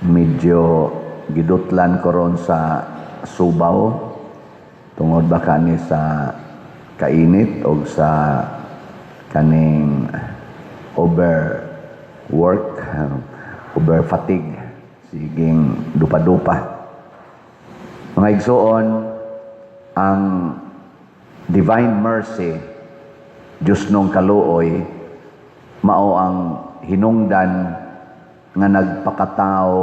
medyo gidutlan ko ron sa Subaw tungod ba kani sa kainit o sa kaning overwork, over fatigue, siging dupa-dupa. Mga igsoon, ang divine mercy, Diyos nung kaluoy, mao ang hinungdan nga nagpakatao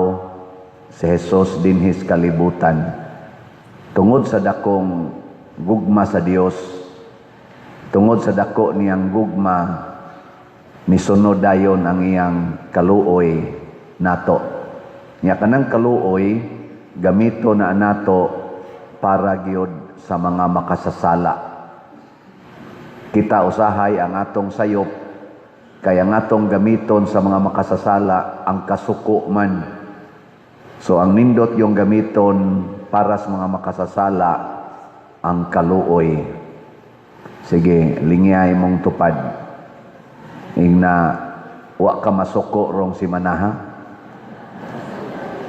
si Jesus dinhis kalibutan tungod sa dakong gugma sa Dios, tungod sa dako niyang gugma nisunod dayon ang iyang kaluoy nato. Nya kanang kaluoy gamito na nato para gyud sa mga makasasala. Kita usahay ang atong sayop kaya ang atong gamiton sa mga makasasala ang kasuko man. So ang nindot yung gamiton para sa mga makasasala ang kaluoy. Sige, lingyay mong tupad. Ingna wa ka masuko rong si manaha.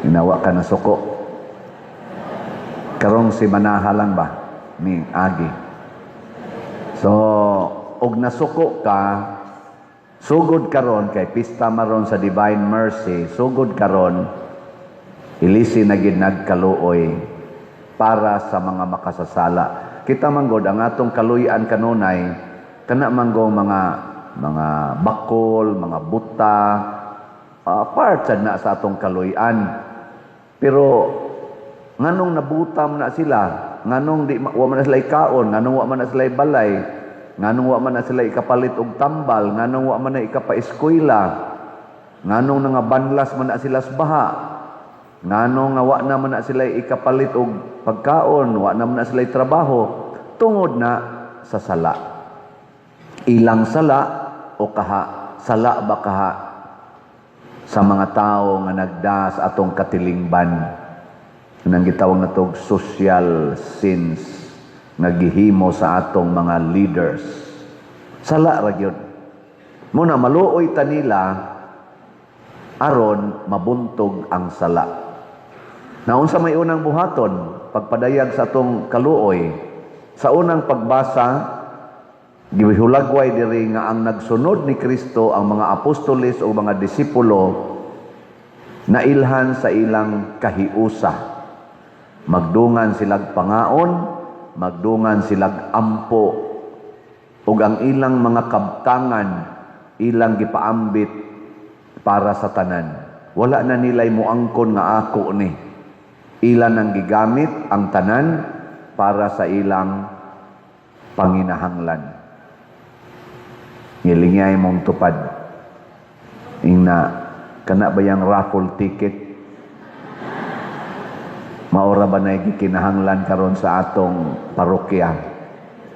Ingna wa ka nasuko. Karong si manaha lang ba ni agi. So, og nasuko ka, sugod karon kay pista maron sa divine mercy, sugod karon ilisi na gid nagkaluoy para sa mga makasasala. Kita manggod ang atong kaluyan kanunay kana manggo mga bakol, mga buta, part sad na sa atong kaluyan. Pero nganong nabutam na sila, nganong di wa man na sila ikaon, nganong wa man na sila balay, nganong wa man na sila ikapalit og tambal, nganong wa man na ikapa-eskwela, nganong nga banlas man na sila sa baha, nganong nga wa na man na sila ikapalit og pagkaon, wa na man na sila trabaho tungod na sa sala. Ilang sala o kaha, sala ba kaha sa mga tao nga nagdas atong katilingban. Nang gitawag na tog social sins nga gihimo sa atong mga leaders. Sala ra gyud. Muna maluoy ta nila aron mabuntog ang sala. Naunsa may unang buhaton pagpadayag sa atong kaluoy. Sa unang pagbasa gihulagway diri nga ang nagsunod ni Kristo, ang mga apostoles o mga disipulo nailhan sa ilang kahiusa. Magdungan silag pangaon, magdungan silag ampo, ug ang ilang mga kabtangan ilang gipaambit para sa tanan. Wala na nilay moangkon nga ako ni. Ilan ang gigamit ang tanan para sa ilang panginahanglan. Ngilingay mong tupad. Ingna kana ba yang raffle ticket? Maura ba na gikinahanglan karon sa atong parokya?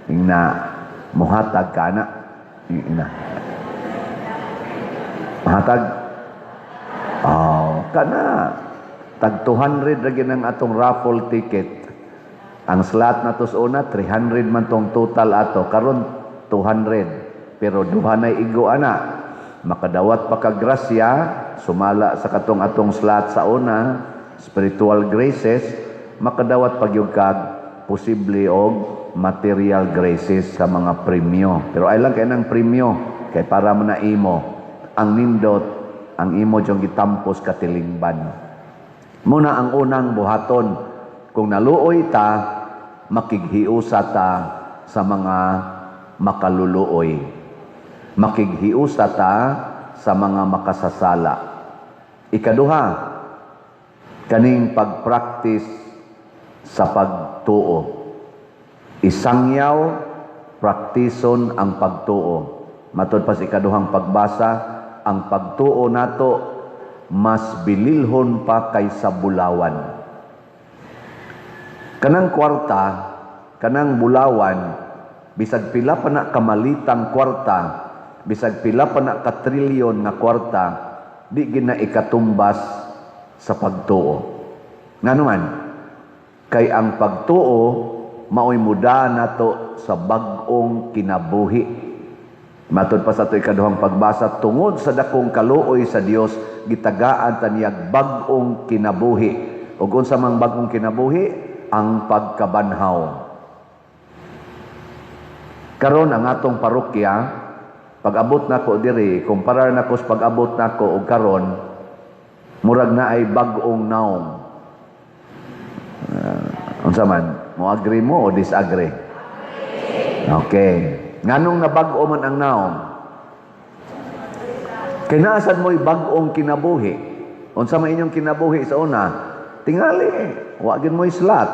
Ingna muhatag ka na. Ingna. Mahatag? Kana. Tag 200 lagi ng atong raffle ticket. Ang slot na to sa una, 300 man tong total ato. Karon 200. Pero duha na igo ana. Makadawat pa ka grasya, sumala sa katong atong slot sa una, spiritual graces, makadawat pagyud kag posible og material graces sa mga premyo. Pero ay lang kay nang premyo kay para mo na imo ang nindot, ang imo jong gitampos katilingban. Muna ang unang buhaton, kung naluoy ta, makighiusa ta sa mga makaluluoy. Makighiusa ta sa mga makasasala. Ikaduha, kaning pagpractice sa pagtuo. Isangyaw, praktison ang pagtuo. Matod pa sa ikaduhang pagbasa, ang pagtuo nato mas bililhon pa kaysa bulawan. Kanang kwarta, kanang bulawan, bisag pila pa na kamalitang kwarta, bisag pila pa na katrilyon na kwarta, di gina ikatumbas sa pagtuo. Nga naman, kay ang pagtuo, mao'y muda nato sa bag-ong kinabuhi. Matod pa sa ito'y kaduhang pagbasa, tungod sa dakong kaluoy sa Dios, gitagaan taniyag bag-ong kinabuhi. Ug unsa mang bag-ong kinabuhi? Ang pagkabanhaw. Karon ang atong parokya, pag-abot nako diri, kumparar nako sa pag-abot nako og karon, murag na ay bag-ong naong. Unsa man, mo agree mo o disagree? Okay. Nganong nabag-o man ang naong? Kinaasan mo'y bag-ong kinabuhi. Unsa man inyong kinabuhi sa una? Tingali, wagin mo'y slot.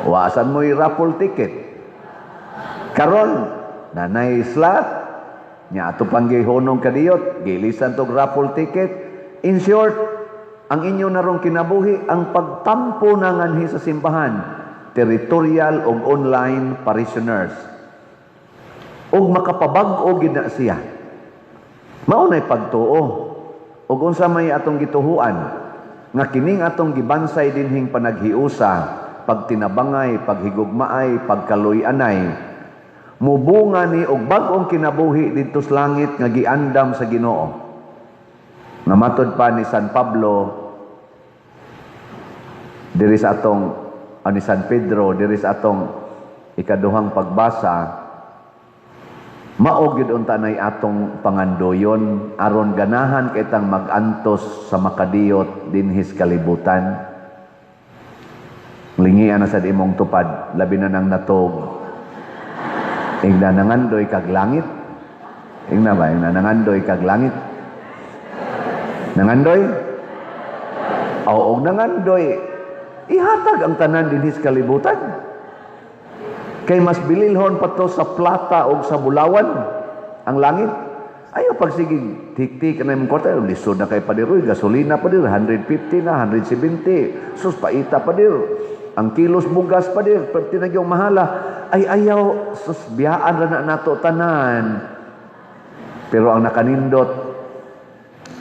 Waasan mo'y raffle ticket. Karon, nanay slot, nya ato pang gihunong kadiyot, gilisan tog raffle ticket. In short, ang inyo narong kinabuhi, ang pagtampo na nganhi sa simbahan, territorial o online parishioners. O makapabag-o gid na siya. Maunay pagtuo. O unsa may atong gituhuan, nga kining atong gibansay dinhing panaghiusa, pagtinabangay, paghigugmaay, pagkaluy-anay, mubunga ni og bag-ong kinabuhi didto sa langit nga giandam sa Ginoo. Namatod pa ni San Pablo diri sa atong ni San Pedro diri sa atong ikaduhang pagbasa, mao gyud unta nay atong pangandoyon aron ganahan kitang magantos sa makadiyot dinhis kalibutan. Lingian na sa imong tupad, labi na nang natog. Ingna nangandoy kag langit. Ingna ba? Ingna nangandoy kag langit. Nangandoy? Oo, nangandoy. Ihatag ang tanan dinhis kalibutan. Kay mas bililhon pa to sa plata o sa bulawan ang langit. Ayaw pagsigig tik-tik na yung kwarta, lisod na kay padiroy, gasolina pa dir, 150 na, 170, sus paita pa dir, ang kilos bugas pa dir, pati na yung mahala, ay ayaw, sus biyaan na nato tanan. Pero ang nakanindot,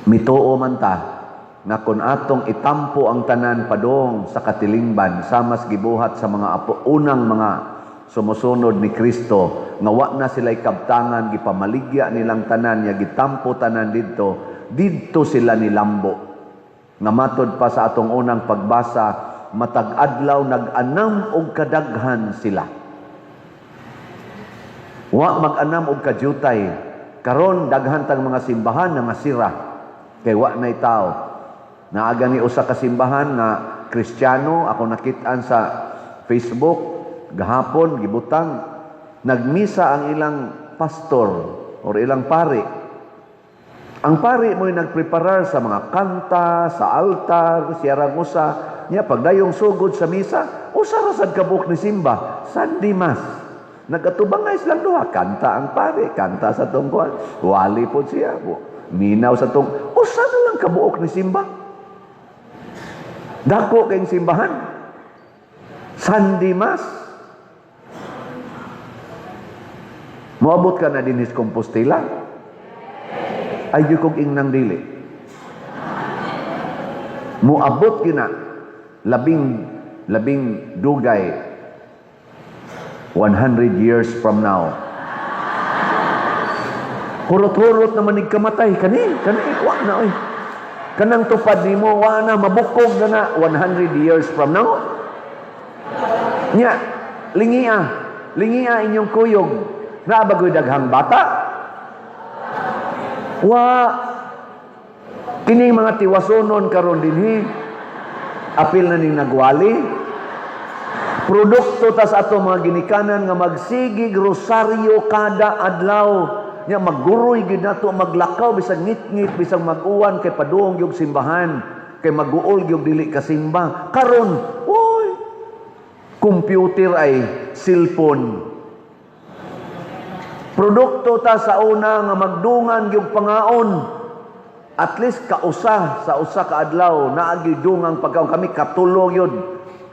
mituo man ta, na kung atong itampo ang tanan padong sa katilingban, samas gibuhat sa mga unang mga sumusunod ni Kristo, nga wa na sila'y kabtangan, gipamaligya nilang tanan, nga gitampo tanan didto sila nilambo. Nga matod pa sa atong unang pagbasa, matag-adlaw nag-anam og kadaghan sila. Wa mag-anam og kadyutay, karon daghan tang mga simbahan na masira, kay wa na'y tao. Naaga ni usa ka simbahan nga Kristiyano, ako nakitaan sa Facebook, gahapon, gibutang, nagmisa ang ilang pastor o ilang pari. Ang pari mo'y nagpreparar sa mga kanta, sa altar, siyarang usa, niya pagdayong sugod sa misa, usa ra sad kabuk ni simba, Sunday Mass. Nagatubangay silang duha, kanta ang pari, kanta sa tungkuan, wali po siya, minaw sa usa na lang kabuok ni simba. Dako kayong simbahan. Sunday Mass. Moabot ka na din is Compostela? Ay di kong ingnang dili. Moabot gina labing dugay 100 years from now. Hurot-hurot naman igkamatay. Kani, wa na oy. Kanang tupad nimo wa na mabukog na 100 years from now. Nya, lingia inyong kuyog. Naabagoy daghang bata. Wa kining mga tiwasonon karon dinhi. Apil na ning nagwali. Produkto ta sa ato mga ginikanan nga magsigig rosaryo kada adlaw. Nya magguroy gid nato, maglakaw bisag ngit-ngit, bisag mag-uwan kay padung gyud simbahan, kay mag-uol gyud dili ka simba. Karon, oy, computer ay cellphone. Produkto ta sa una nga magdungan gyud pangaon. At least kausa sa usa ka adlaw naa gyud dungang pagkaon, kami katulo gyud.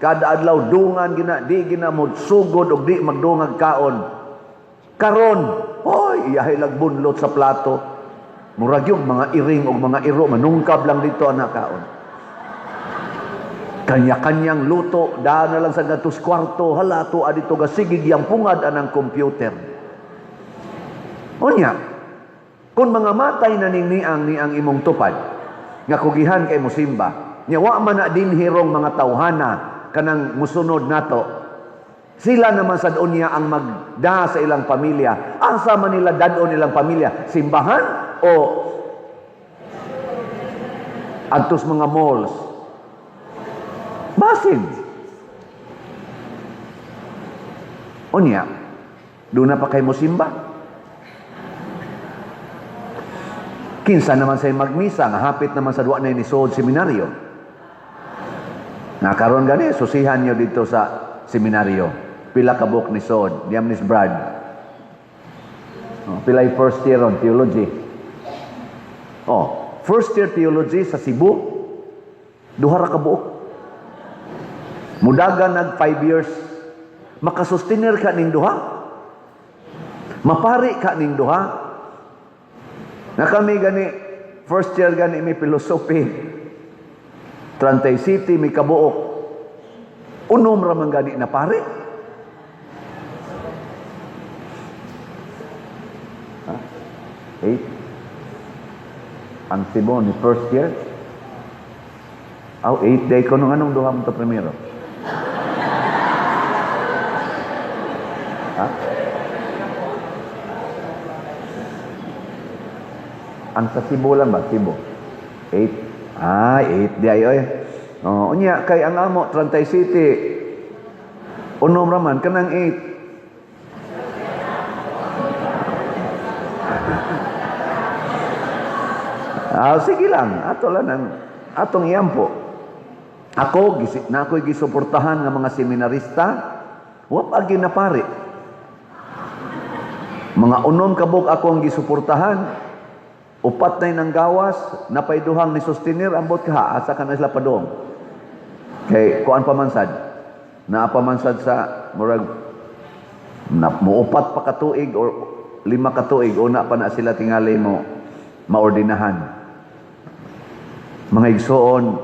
Kada adlaw dungan gina, di gina mo sugod og di magdungag kaon. Karon, hoy, iyahay lagbunlot sa plato. Murag yung mga iring o mga iro, manungkab lang dito ang nakaon. Kanya-kanyang luto, daan na lang sa gatos kwarto, halato, adito gasigig yung pungad anang computer. Unya, kung mga matay na niang imong tupad, nga kugihan kay musimba, nya wa man na din hirong mga tawhana kanang musunod nato, sila naman sad unya ang magda sa ilang pamilya. Asa man nila dadon ilang pamilya? Simbahan o adtos mga malls? Basin. Unya, doon na pa kay musimba. Kinsa naman say magmisa, nga hapit naman sa duwa na ni Sood Seminaryo. Nakaroon gani, susihan nyo dito sa seminaryo. Pila ka book ni Sood, diyam ni Brad. Pila yung first year on theology. First year theology sa Cebu, duha ra ka buok. Mudaga nag 5 years. Makasustenir ka ning duha. Mapari ka ning duha. Na kami gani, first year gani may philosophy. Trantay City, may kabuok. Unom ramang gani na pare. Eight. Ang Cebu ni first year. 8 day ko nung anong duha mo to primero. Ang sa Cebu lang ba? Cebu. 8. 8 di ayo. Unya kay ang amo Trantay City. Unom raman kanang 8. Sige lang. Ato lang ang atong iyampo. Ako na ako'y gisuportahan ng mga seminarista. Wa agi na pare. Mga unom kabuk ako ang gisuportahan. Upat na ng gawas, napaiduhang ni sustenir, ambot ka, asa ka na sila padong. Kay, kuan pamansad. Naapamansad sa, murag, muupat pa katuig, o 5 katuig, una pa na sila tingali mo, maordinahan. Mga igsoon,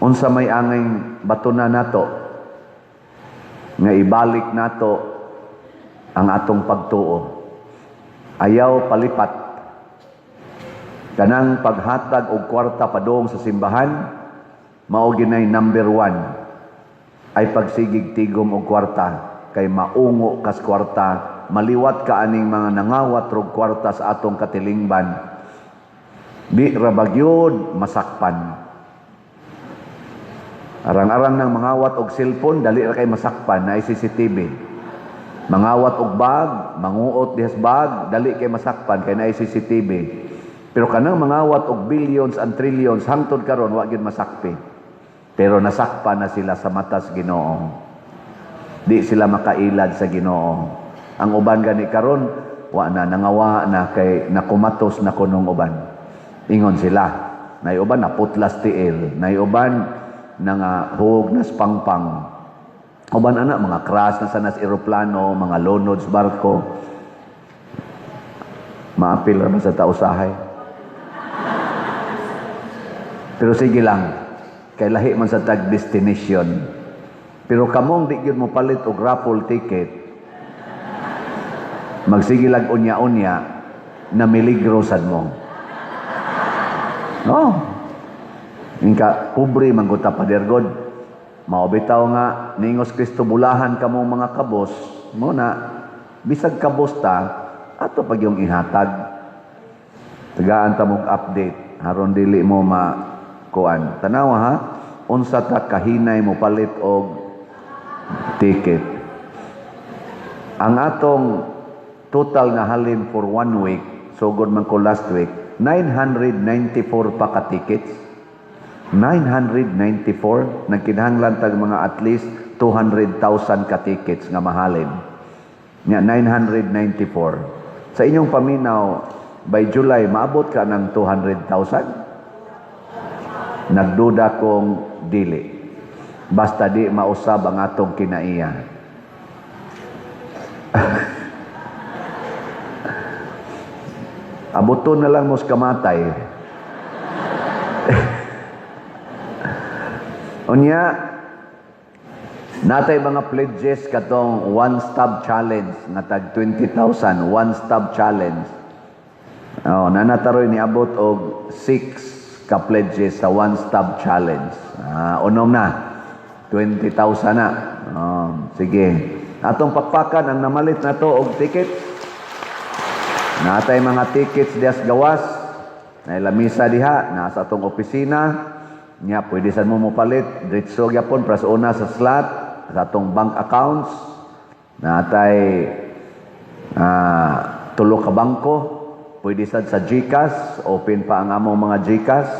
unsa may angay bato na nato, nga ibalik nato ang atong pagtuo. Ayaw palipat. Kanang paghatag og kwarta padong sa simbahan, mao ginay number 1 ay pagsigig tigom og kwarta kay maungo kas kwarta, maliwat ka aning mga nangawat rog kwarta sa atong katilingban. Di ra bagyod masakpan. Arang-arang nang mangawat og cellphone, dali ra kay masakpan na CCTV. Mangawat og bag, manguot dihas bag, dali kay masakpan kay naay CCTV. Pero kanang mangawat og billions and trillions hangtod karon wa gyud masakpi. Pero nasakpan na sila sa mata sa Ginoo. Di sila makailad sa Ginoo. Ang uban gani karon wa na nangawa na kay nakumatos na kunong uban. Ingon sila. Nay uban naputlas tiil, nay uban nga hug nas pangpang. Uban ana mga crash na sanas eroplano, mga lonods barko. Maapil ra sa tausahay. Pero sige lang, kay lahi man sa tag destination. Pero kamong di gyud mo palit og raffle ticket. Magsigilag unya-unya na miligro sad mo. No. Ingka pobre mangguta padergod. Maobitaw nga ningos Kristo bulahan kamong mga kabos mo na bisag kabos ta ato pag yung ihatag. Tagaan ta mong update haron dili mo kuan. Tanawa ha, unsa ta kahinay mo palit og ticket. Ang atong total na halin for 1 week, so good man ko last week, 994 pa ka tickets. 994, nagkinahanglan tag mga at least 200,000 ka tickets nga mahalin. Nga 994. Sa inyong paminaw, by July, maabot ka ng 200,000? Nagduda kong dili. Basta di mausab ang atong kinaiya. Abuton na lang mos kamatay. Unya, Natay mga pledges katong one-stop challenge nga tag 20,000 one-stop challenge. Oh, nanataroy ni abot og 6 ka pledges sa one-stop challenge. Unom na 20,000 na. Sige. Atong pakpakan ang namalit na to og ticket. Natay mga tickets dias gawas. Na lamisa diha nasa atong opisina. Nya pwede sad mo mopalit diretso gyapon pras una sa slot sa atong bank accounts. Natay tulo ka bangko. Pwede sad sa GCash, open pa ang among mga GCash.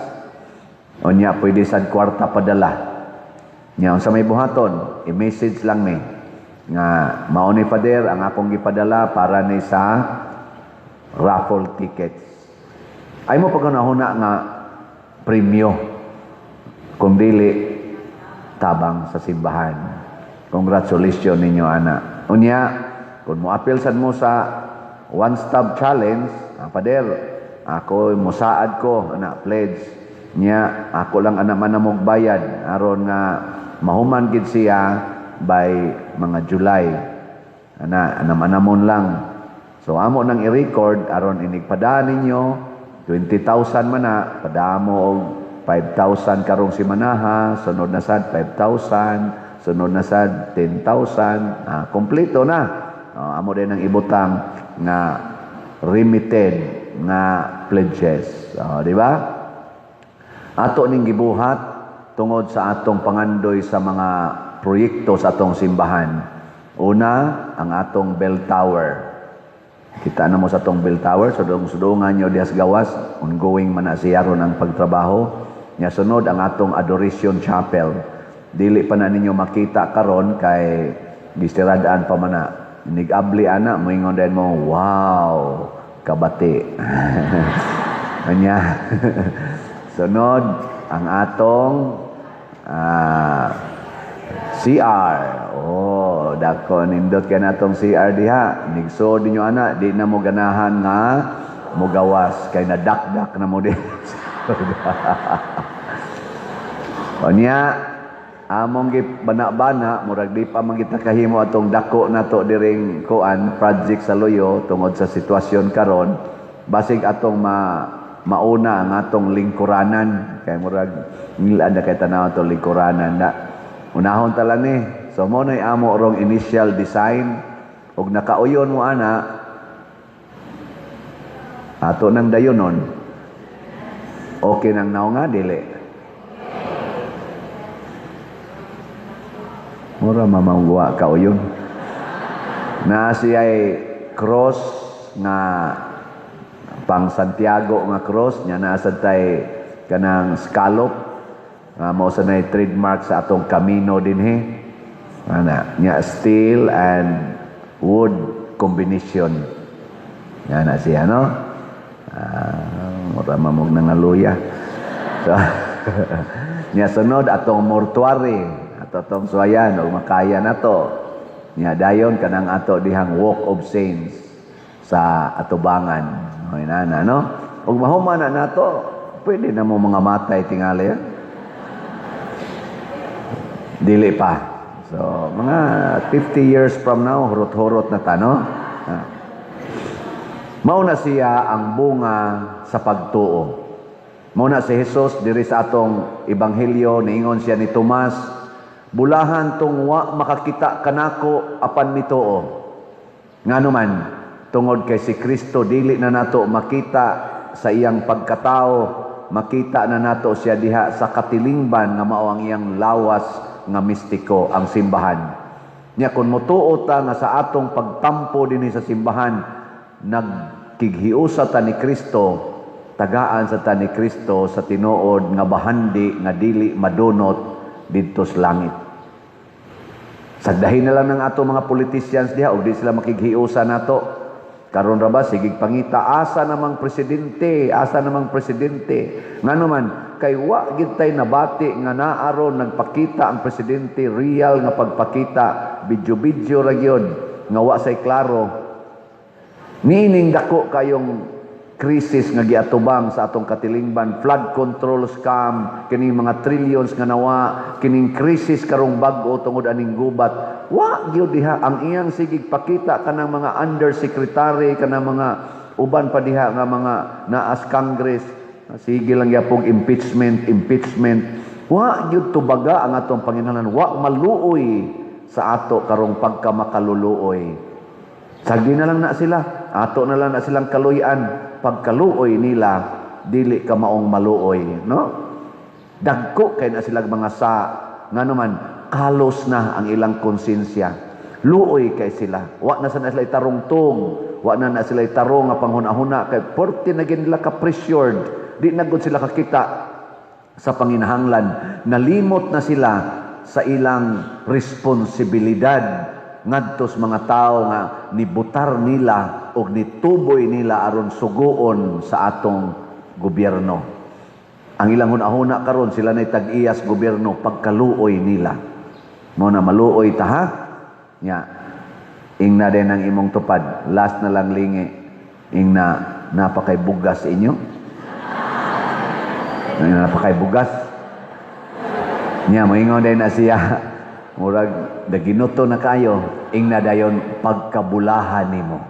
O nya pwede sad kwarta padala. Nya sa may buhaton, i-message lang ni nga mao ni Pader ang akong gipadala para ni sa raffle tickets. Ay mo pagunahuna nga premyo kung dili tabang sa simbahan. Congratulations ninyo ana. Unya kung mo-appeal sad mo sa one-stop challenge, Pader, ako musaad ko ana pledge nya ako lang ana man namog bayad aron nga mahuman gid siya by mga July. Anam-anamon lang. So amo nang i-record aron inigpadaan ninyo 20,000 man na, padamo og 5,000 karong simanaha, sunod na sad 5,000, sunod na sad 10,000, kompleto na. Amo din ang ibutang nga remitted nga pledges. Di ba? Ato ning gibuhat tungod sa atong pangandoy sa mga proyekto sa atong simbahan. Una, ang atong bell tower. Kita na mo sa atong bell tower, sudong-sudungan nyo dias gawas, ongoing man na siya ron ang pagtrabaho. Nya sunod ang atong adoration chapel. Dili pa na ninyo makita karon kay gistiradaan pa man na. Nigabli ana, moingon din mo, wow, kabati. Anya. Sunod, ang atong CR. Oh, dako nindot ka na itong CR diha. Nigsod ninyo ana, di na mo ganahan nga mugawas kay nadakdak na mo din. Onya, among gibana-bana, murag di pa man kita kahimo atong dako na to diring kuan project sa Loyo tungod sa sitwasyon karon. Basig atong mauna ang atong lingkuranan kay murag nilad kay tanaw atong lingkuranan na unahon tala ni. So mo nay amo rong initial design ug nakauyon mo ana ato nang dayonon. Okay nang naw nga dili. Mura mamangwa kauyon. Na siya'y cross nga pang Santiago nga cross nya naa sad tay kanang scallop mao sa nay trademark sa atong Camino dinhi ana nya steel and wood combination nya na siya no mura mamog nangaluya so nya sunod atong mortuary atong suayan o makaya na to nya dayon kanang ato dihang walk of saints sa atubangan. Hoy nana no. Ug mahuman na nato, pwede na mo mga matay tingali. Dili pa. So, mga 50 years from now, hurot-hurot na ta, no? Mao na siya ang bunga sa pagtuo. Mao na si Jesus diri sa atong ebanghelyo niingon siya ni Tomas, bulahan tong wa makakita kanako apan mituo. Ngano man tungod kay si Kristo dili na nato makita sa iyang pagkatao, makita na nato siya diha sa katilingban nga mao ang iyang lawas nga mistiko ang simbahan. Nya kun motuo ta nga sa atong pagtampo dinhi sa simbahan, nagkighiusa ta ni Kristo, tagaan sa ta ni Kristo sa tinuod nga bahandi nga dili madunot didto sa langit. Sagdahin na lang ng ato mga politicians diha ug di sila makighiusa nato. Karon ra ba sigig pangita asa namang presidente, asa namang presidente. Ngano man kay wa gid tay nabati nga naaron nagpakita ang presidente real nga pagpakita, video ra gyud nga wa say klaro. Nining dako kayong krisis nga giatubang sa atong katilingban, flood control scam, kining mga trillions nga nawa, kining krisis karong bag-o tungod aning gubat. Wa gyud diha ang iyang sigig pakita kanang mga undersecretary, kanang mga uban pa diha nga mga naas Congress, sige lang yapog impeachment. Wa gyud tubaga ang atong Panginoon, wa maluoy sa ato karong pagkamakaluluoy. Sagdi na lang na sila, ato na lang na silang kaluyan. Pagkaluoy nila, dili ka maong maluoy, no? Dagko kay na silang mga sa, nga naman, kalos na ang ilang konsensya. Luoy kay sila. Wa na sana sila itarong-tong, wa na sila itarong nga panghuna-huna, kay porti na nila ka-pressured, di na gud sila kakita sa panginahanglan. Nalimot na sila sa ilang responsibilidad ngadtos mga tao nga nibutar nila o nituboy nila aron suguon sa atong gobyerno. Ang ilang hunahuna karon sila na tag-iyas gobyerno pagkaluoy nila. Mo na maluoy ta ha? Nya. Ingna din ang imong tupad. Last na lang lingi. Ingna napakay bugas inyo. Napakay bugas. Nya moingon din na siya. Murag daginuto na kayo, ingna dayon pagkabulahan nimo.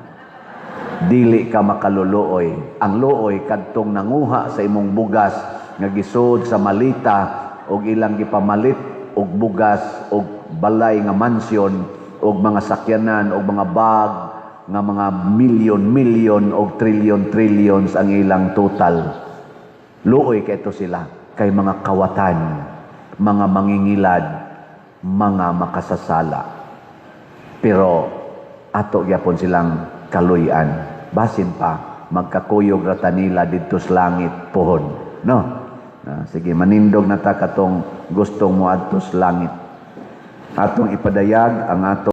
Dili ka makaluluoy. Ang luoy kadtong nanguha sa imong bugas nga gisud sa malita og ilang gipamalit og bugas og balay nga mansyon og mga sakyanan og mga bag nga mga milyon og trillions ang ilang total. Luoy kay to sila kay mga kawatan, mga mangingilad, mga makasasala. Pero ato gyapon silang kaluyan. Basin pa magkakuyog rata nila didto sa langit pohon, no? Sige, manindog na ta katong gustong mo adto sa langit. Atong ipadayag ang ato